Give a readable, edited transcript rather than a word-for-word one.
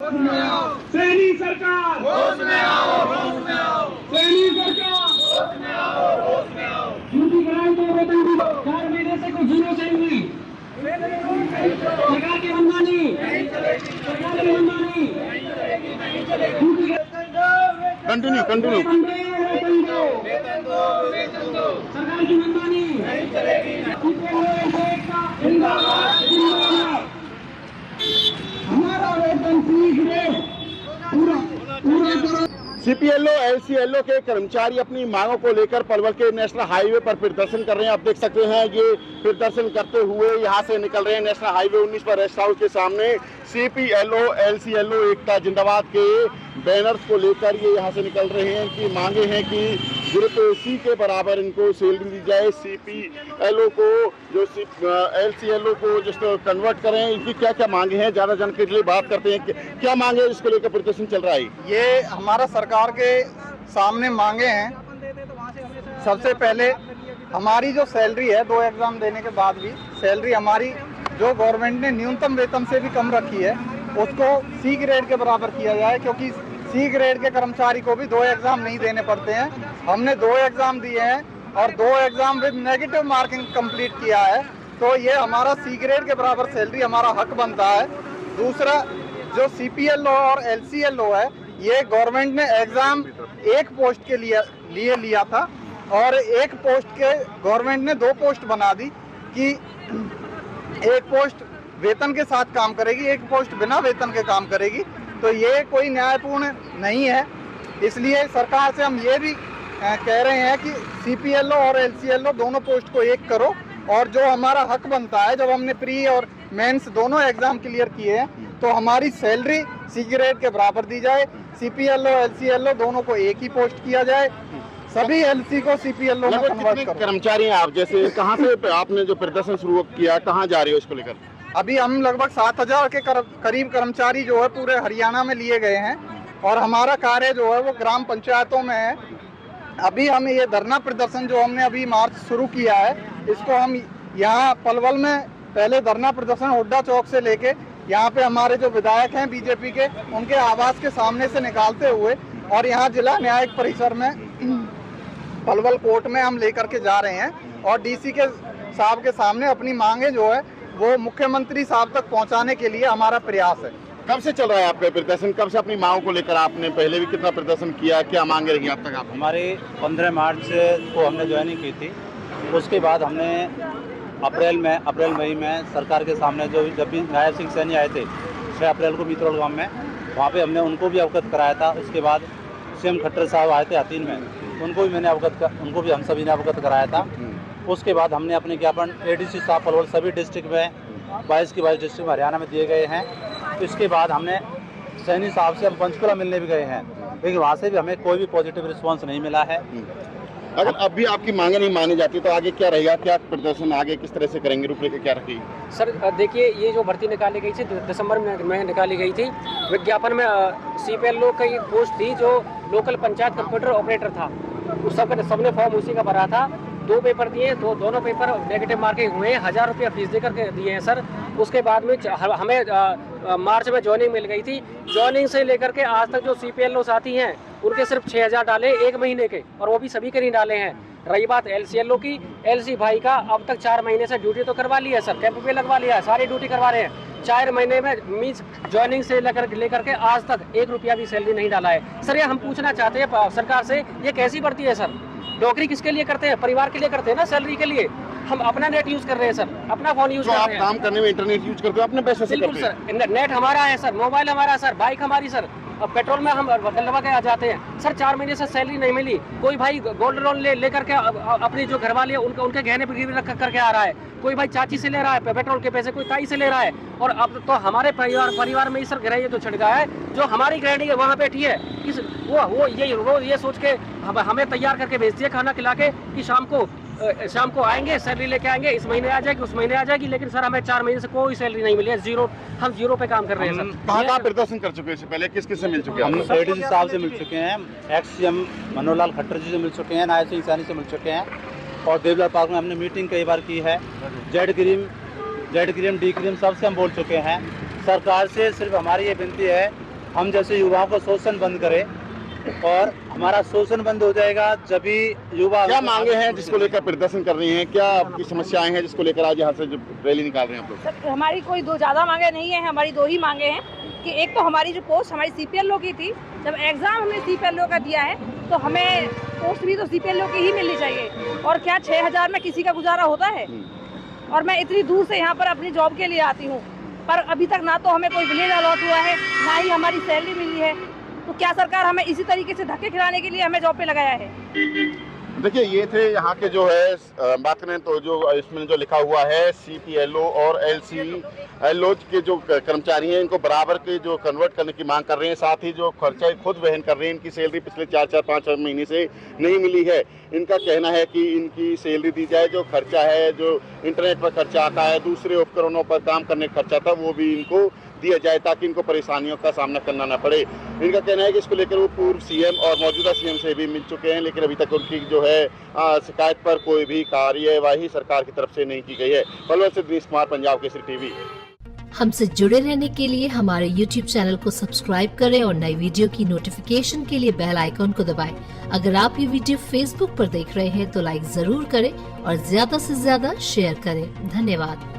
सैनी सरकार होश में आओ, होश में आओ। सैनी सरकार होश में आओ, होश में आओ। ड्यूटी कराई तो वेतन भी 4 महीने से कुछ जीरो से हुई। सरकार की मनमानी, सरकार की मनमानी। Continue continue. वेतन दो, सरकार की मनमानी नहीं चलेगी। जिंदाबाद, जिंदाबाद। हमारा वेतन पूरा सीपीएलओ एलसीएलओ के कर्मचारी अपनी मांगों को लेकर पलवल के नेशनल हाईवे पर प्रदर्शन कर रहे हैं। आप देख सकते हैं ये प्रदर्शन करते हुए यहाँ से निकल रहे हैं नेशनल हाईवे 19 पर रेस्ट हाउस के सामने सीपीएलओ एलसीएलओ एकता जिंदाबाद के बैनर्स को लेकर ये यहाँ से निकल रहे हैं। कि मांगे हैं कि ग्रुप सी के बराबर इनको सैलरी दी जाए। सीपीएलओ को जो एलसीएलओ को जिस कन्वर्ट करें, इनकी क्या क्या मांगे हैं, ज़्यादा जानकारी के लिए बात करते हैं। क्या मांगे है, इसको लेकर प्रदर्शन चल रहा है? ये हमारा सरकार के सामने मांगे हैं। सबसे पहले हमारी जो सैलरी है 2 एग्जाम देने के बाद भी सैलरी हमारी जो गवर्नमेंट ने न्यूनतम वेतन से भी कम रखी है उसको सी ग्रेड के बराबर किया जाए, क्योंकि सी ग्रेड के कर्मचारी को भी 2 एग्जाम नहीं देने पड़ते हैं। हमने 2 एग्जाम दिए हैं और 2 exam with negative marking complete किया है, तो ये हमारा सी ग्रेड के बराबर सैलरी हमारा हक बनता है। दूसरा, जो सीपीएलओ और एलसीएलओ है, ये गवर्नमेंट ने एग्जाम एक पोस्ट के लिए लिया था और एक पोस्ट के गवर्नमेंट ने 2 पोस्ट बना दी कि एक पोस्ट वेतन के साथ काम करेगी, एक पोस्ट बिना वेतन के काम करेगी। तो ये कोई न्यायपूर्ण नहीं है। इसलिए सरकार से हम ये भी कह रहे हैं कि सीपीएलओ और एलसीएलओ दोनों पोस्ट को एक करो और जो हमारा हक बनता है, जब हमने प्री और मेंस दोनों एग्जाम क्लियर किए हैं तो हमारी सैलरी सी ग्रेड के बराबर दी जाए। सीपीएलओ एलसीएलओ दोनों को एक ही पोस्ट किया जाए, सभी एलसी को सीपीएलओ में कन्वर्ट करो। कर्मचारी हैं आप, जैसे कहाँ से आपने जो प्रदर्शन शुरू किया, कहाँ जा रहे हो इसको लेकर? अभी हम लगभग 7000 के करीब कर्मचारी जो है पूरे हरियाणा में लिए गए हैं और हमारा कार्य जो है वो ग्राम पंचायतों में है। अभी हम ये धरना प्रदर्शन जो हमने अभी मार्च शुरू किया है, इसको हम यहाँ पलवल में पहले धरना प्रदर्शन हुड्डा चौक से लेके यहाँ पे हमारे जो विधायक हैं बीजेपी के, उनके आवास के सामने से निकालते हुए और यहाँ जिला न्यायिक परिसर में पलवल कोर्ट में हम लेकर के जा रहे हैं और डीसी के साहब के सामने अपनी मांगे जो है वो मुख्यमंत्री साहब तक पहुंचाने के लिए हमारा प्रयास है। कब से चल रहा है आपका प्रदर्शन? कब से अपनी मांगों को लेकर आपने पहले भी कितना प्रदर्शन किया, क्या मांगे रही अब तक आप? हमारे 15 मार्च को हमने ज्वाइनिंग की थी। उसके बाद हमने अप्रैल मई में सरकार के सामने जब भी नायब सिंह सैनी आए थे 6 अप्रैल को मित्रोल गाँव में, वहाँ पे हमने उनको भी अवगत कराया था। उसके बाद सीएम खट्टर साहब आए थे हाथीन में, उनको भी हम सभी ने अवगत कराया था। उसके बाद हमने अपने ज्ञापन एडीसी साहब पलवल सभी डिस्ट्रिक्ट में 22 की 22 डिस्ट्रिक्ट में हरियाणा में दिए गए हैं। इसके बाद हमने सैनी साहब से हम पंचकुला मिलने भी गए हैं, लेकिन वहाँ से भी हमें कोई भी पॉजिटिव रिस्पांस नहीं मिला है। अगर अब भी आपकी मांगे नहीं मानी जाती तो आगे क्या रहेगा? क्या प्रदर्शन आगे किस तरह से करेंगे? रूपरेखा क्या रखेगी? सर देखिए, ये जो भर्ती निकाली गई थी दिसंबर में निकाली गई थी, विज्ञापन में सीपीएलओ की एक पोस्ट थी जो लोकल पंचायत कंप्यूटर ऑपरेटर था। उस सबने फॉर्म उसी का भरा था। 2 पेपर दिए, दोनों पेपर नेगेटिव मार्किंग हुए, 1000 रुपया फीस देकर के दिए हैं सर। उसके बाद में हमें मार्च में ज्वाइनिंग मिल गई थी। ज्वाइनिंग से लेकर के आज तक जो सीपीएलओ साथी हैं उनके सिर्फ 6000 डाले 1 महीने के, और वो भी सभी के नहीं डाले हैं। रही बात एलसीएलओ की, एलसी भाई का अब तक 4 महीने से ड्यूटी तो करवा ली है सर, कैंप पे लगवा लिया है, सारी ड्यूटी करवा रहे हैं। 4 महीने में मीन्स ज्वाइनिंग से लेकर के आज तक 1 रुपया भी सैलरी नहीं डाला है सर। ये हम पूछना चाहते हैं सरकार से, ये कैसी भर्ती है सर? नौकरी किसके लिए करते हैं? परिवार के लिए करते हैं ना, सैलरी के लिए। हम अपना नेट यूज कर रहे हैं सर, अपना फोन यूज कर रहे हैं। आप काम करने में इंटरनेट यूज करते हो अपने पैसे से? बिल्कुल सर, नेट हमारा है सर, मोबाइल हमारा है सर, बाइक हमारी सर, अब पेट्रोल में हम डलवा के आ जाते हैं सर। 4 महीने से सैलरी नहीं मिली। कोई भाई गोल्ड लोन ले करके अपनी जो घरवाली है उनके गहने पर गिरवी रख करके आ रहा है। कोई भाई चाची से ले रहा है पेट्रोल के पैसे, कोई ताई से ले रहा है। और अब तो हमारे परिवार में ही सर ग्रह जो छिड़का है, जो हमारी गृहिणी है वहाँ बैठी है, किस वो ये सोच के हमें तैयार करके भेजती है खाना खिला के कि शाम को आएंगे, सैलरी लेके आएंगे, इस महीने आ जाएगी, उस महीने आ जाएगी। लेकिन सर हमें 4 महीने से कोई सैलरी नहीं मिली है, हम जीरो पे काम कर रहे हैं सर। कहाँ प्रदर्शन कर चुके हैं? इससे पहले किस से मिल चुके हैं? हम एडीसी साहब से मिल चुके हैं, एक्स सीएम मनोहर लाल खट्टर जी से मिल चुके हैं, नायब सिंह सैनी से मिल चुके हैं और देवलाल पार्क में हमने मीटिंग कई बार की है। जेड क्रीम डी क्रीम सबसे हम बोल चुके हैं। सरकार से सिर्फ हमारी ये विनती है हम जैसे युवाओं को शोषण बंद करें, और हमारा शोषण बंद हो जाएगा जब भी युवा। क्या मांगे हैं जिसको लेकर प्रदर्शन कर रही हैं, क्या आपकी समस्याएं हैं जिसको लेकर आज यहाँ से जो रैली निकाल रहे हैं आप लोग? सर हमारी कोई दो ज़्यादा मांगे नहीं है, हमारी दो ही मांगे हैं कि एक तो हमारी जो पोस्ट हमारी CPLO की थी, जब एग्ज़ाम हमने CPLO का दिया है तो हमें पोस्ट भी तो CPLO की ही मिलनी चाहिए। और क्या 6,000 में किसी का गुजारा होता है? और मैं इतनी दूर से यहाँ पर अपनी जॉब के लिए आती हूँ, पर अभी तक ना तो हमें कोई विलेज अलॉट हुआ है, ना ही हमारी सैलरी मिली है। तो क्या सरकार हमें इसी तरीके से धक्के खिलाने के लिए हमें जॉब पे लगाया है? देखिए ये थे यहाँ के जो है बात करें तो जो इसमें जो लिखा हुआ है CPLO और LCLO के जो कर्मचारी हैं इनको बराबर के जो कन्वर्ट करने की मांग कर रहे हैं, साथ ही जो खर्चा खुद वहन कर रहे हैं। इनकी सैलरी पिछले 4-5 महीने से नहीं मिली है। इनका कहना है कि इनकी सैलरी दी जाए, जो खर्चा है, जो इंटरनेट पर खर्चा आता है, दूसरे उपकरणों पर काम करने का खर्चा था, वो भी इनको दिया जाए ताकि इनको परेशानियों का सामना करना ना पड़े। इनका कहना है कि इसको लेकर वो पूर्व CM और मौजूदा CM से भी मिल चुके हैं, लेकिन अभी तक उनकी जो है शिकायत पर कोई भी कार्यवाही सरकार की तरफ से नहीं की गई है। पलवल से दिनेश कुमार, पंजाब केसरी टीवी। हमसे जुड़े रहने के लिए हमारे YouTube चैनल को सब्सक्राइब करें और नई वीडियो की नोटिफिकेशन के लिए बेल आइकॉन को दबाएं। अगर आप ये वीडियो Facebook पर देख रहे हैं तो लाइक जरूर करें और ज्यादा से ज्यादा शेयर करें। धन्यवाद।